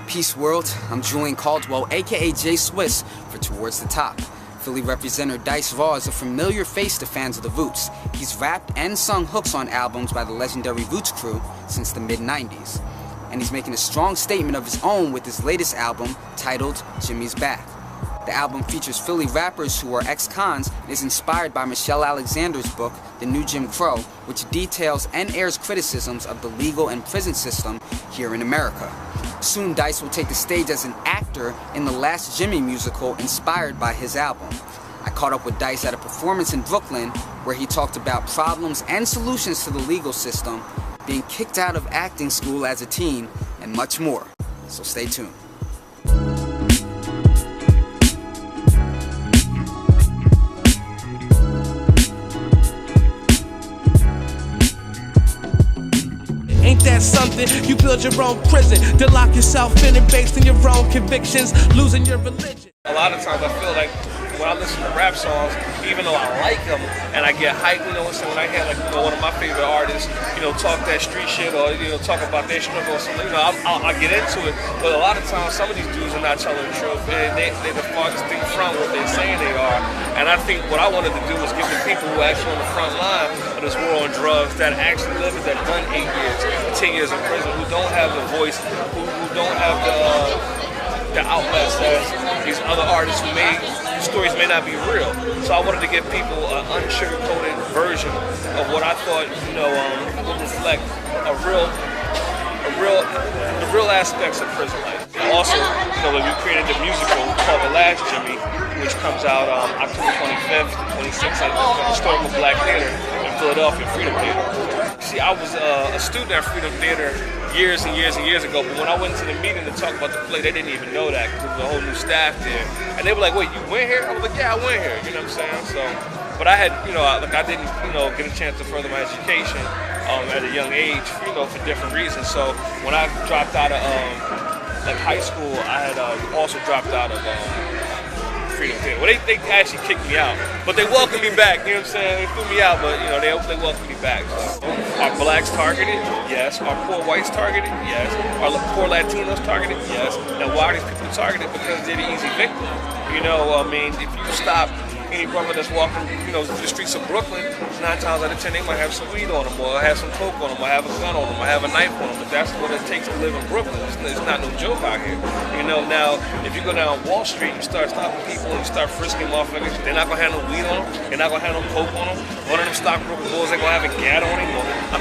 Peace world, I'm Julian Caldwell, a.k.a. JSWISS for 2words, the top. Philly representative Dice Raw is a familiar face to fans of the Roots. He's rapped and sung hooks on albums by the legendary Roots crew since the mid-90s. And he's making a strong statement of his own with his latest album titled Jimmy's Back. The album features Philly rappers who are ex-cons and is inspired by Michelle Alexander's book, The New Jim Crow, which details and airs criticisms of the legal and prison system here in America. Soon Dice will take the stage as an actor in the Last Jimmy musical inspired by his album. I caught up with Dice at a performance in Brooklyn where he talked about problems and solutions to the legal system, being kicked out of acting school as a teen, and much more. So stay tuned. Ain't that something? You build your own prison to lock yourself in it based on your own convictions, losing your religion. A lot of times I feel like when I listen to rap songs, even though I like them and I get hyped, when I hear one of my favorite artists, talk that street shit or talk about their struggle or something, I get into it. But a lot of times some of these dudes are not telling the truth, and they're the farthest thing from what they're saying they are. And I think what I wanted to do was give the people who are actually on the front line of this war on drugs, that actually live it, that done 8 years, 10 years in prison, who don't have the voice, who don't have the outlets as these other artists who stories may not be real. So I wanted to give people an unsugar-coated version of what I thought, would reflect the real aspects of prison life. And also, we created the musical called The Last Jimmy, which comes out October 25th, 26th at the Historical Black Theater in Philadelphia, Freedom Theater. See, I was a student at Freedom Theater years and years and years ago, but when I went to the meeting to talk about the play, they didn't even know that because there was a whole new staff there. And they were like, wait, you went here? I was like, yeah, I went here, you know what I'm saying? So, but I had, I didn't, get a chance to further my education at a young age, for different reasons. So when I dropped out of high school, I had also dropped out of Freedom Theater. Well, they actually kicked me out, but they welcomed me back. You know what I'm saying? They threw me out, but they welcomed me back. So, are blacks targeted? Yes. Are poor whites targeted? Yes. Are poor Latinos targeted? Yes. Now, why are these people targeted? Because they're the easy victim. If you stop any brother that's walking, through the streets of Brooklyn, 9 times out of 10 they might have some weed on them, or have some coke on them, or have a gun on them, or have a knife on them. But that's what it takes to live in Brooklyn. It's not no joke out here. Now if you go down Wall Street, you start stopping people and you start frisking motherfuckers, they're not gonna have no weed on them, they're not gonna have no coke on them. One of them stockbroker bulls ain't gonna have a gat on him.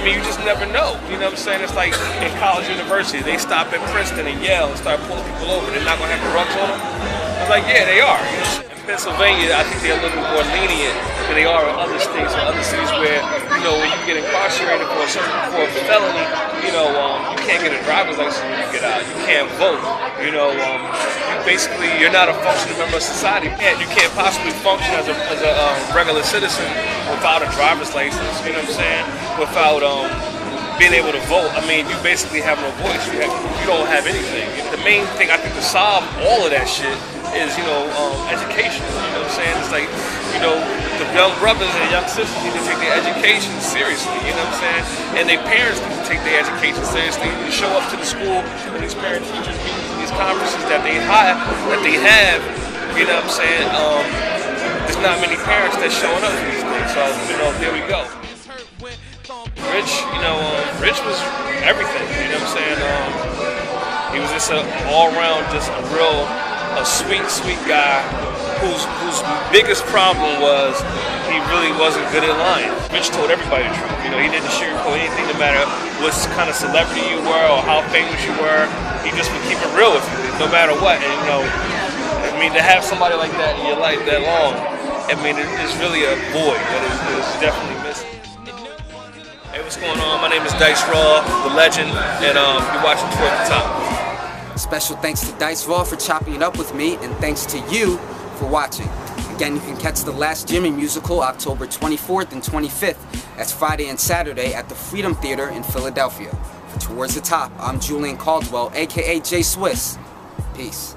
You just never know. You know what I'm saying? It's like in college, university, they stop at Princeton and Yale and start pulling people over. They're not gonna have drugs on them. I was like, yeah, they are. Pennsylvania, I think they're a little more lenient than they are in other states or other cities where, when you get incarcerated for a felony, you can't get a driver's license when you get out. You can't vote. You're not a functioning member of society. You can't possibly function as a regular citizen without a driver's license. You know what I'm saying? Without being able to vote. You basically have no voice. You don't have anything. The main thing I think to solve all of that shit is, education. You know what I'm saying? It's like, the young brothers and young sisters need to take their education seriously, you know what I'm saying? And their parents need to take their education seriously. You show up to the school and these parent-teachers meetings and these conferences that they have, you know what I'm saying? There's not many parents that's showing up for these things, so, there we go. Rich was everything, you know what I'm saying? He was just an all-around, just a sweet guy whose biggest problem was he really wasn't good at lying. Rich told everybody the truth. He didn't sugarcoat anything, no matter what kind of celebrity you were or how famous you were. He just would keep it real with you, no matter what. And to have somebody like that in your life that long, it's really a void that is definitely missing. Hey, what's going on? My name is Dice Raw, the legend, and you're watching 2words, the top. Special thanks to Dice Raw for chopping it up with me, and thanks to you for watching. Again, you can catch the Last Jimmy musical October 24th and 25th. That's Friday and Saturday at the Freedom Theater in Philadelphia. For 2words, the top, I'm Julian Caldwell, a.k.a. JSWISS. Peace.